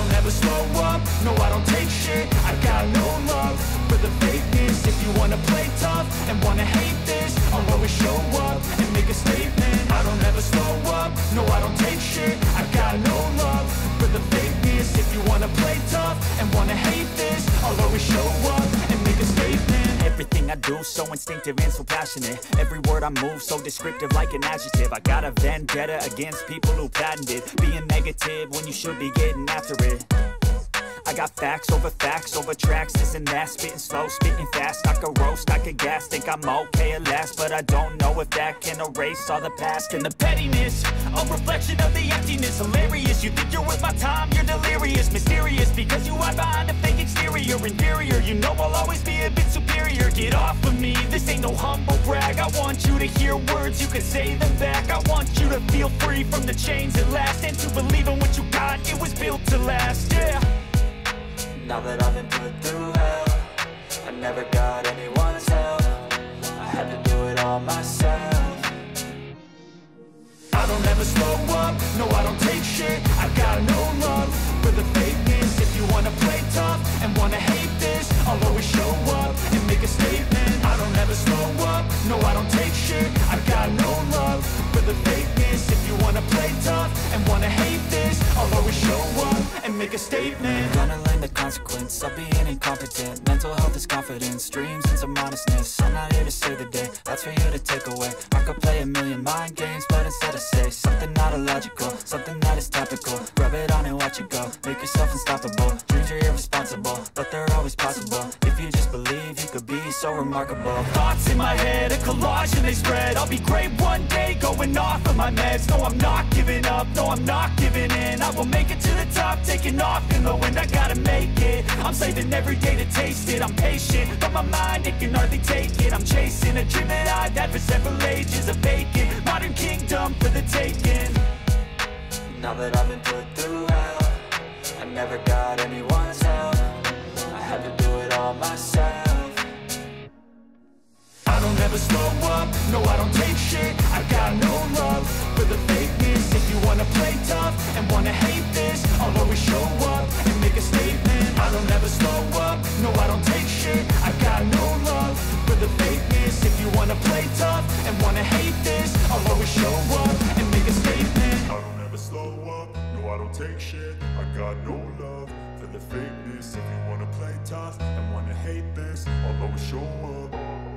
don't ever slow up, no I don't take shit. I got no love for the fakeness. If you wanna play tough and wanna hate this, I'll always show up and make a statement. I don't ever slow up, no I don't take shit. I got no love for the fakeness. If you wanna play tough and wanna hate this, I'll always show up and make a statement. Everything I do so instinctive and so passionate. Every word I move so descriptive like an adjective. I got a vendetta against people who patented being negative when you should be getting after it. I got facts over tracks, this and that. Spitting slow, spitting fast. I could roast, I could gas. Think I'm okay at last, but I don't know if that can erase all the past. And the pettiness, a reflection of the emptiness. Hilarious, you think you're worth my time, you're delirious. Mysterious, because you hide behind a fake exterior. Inferior, you know I'll always be a bit superior. Get off of me, this ain't no humble brag. I want you to hear words, you can say them back. I want you to feel free from the chains at last, and to believe in what you got, it was built to last, yeah. Now that I've been put through hell, I never got anyone's help. I had to do it all myself. I don't ever slow up, no I don't take shit. I got no love for the fakeness. If you wanna play tough and wanna hate this, I'll always show up and make a statement. I don't ever slow up, no I don't take shit. I got no love for the fakeness. If you wanna play tough and wanna hate this, I'll always show up and make a statement. Gonna learn the consequence of being incompetent. Mental health is confidence, dreams and some honestness. I'm not here to save the day, that's for you to take away. I could play a million mind games, but instead I say something not illogical, something that is topical. Rub it on and watch it go, make yourself unstoppable. Dreams are irresponsible, but they're always possible. If you just believe, you could be so remarkable. Thoughts in my head, a collage and they spread. I'll be great one day, going off of my meds. No, I'm not giving up, no, I'm not giving in. I will make it to the top, taking off in the wind. I gotta make it, I'm saving every day to taste it. I'm patient, but my mind, it can hardly take it. I'm chasing a dream that I've had for several ages. A vacant, modern kingdom for the taking. Now that I've been put through hell, I never got anyone's help. I had to do it all myself. I don't ever slow up, no I don't take shit. I got no love for the fakeness. If you wanna play tough and wanna hate this, I'll always show up and make a statement. I don't ever slow up, no I don't take shit. I got no love for the fakeness. If you wanna play tough and wanna hate this, I'll always show up and make a statement. I don't ever slow up, no I don't take shit. I got no love for the fakeness. If you wanna play tough and wanna hate this, I'll always show up.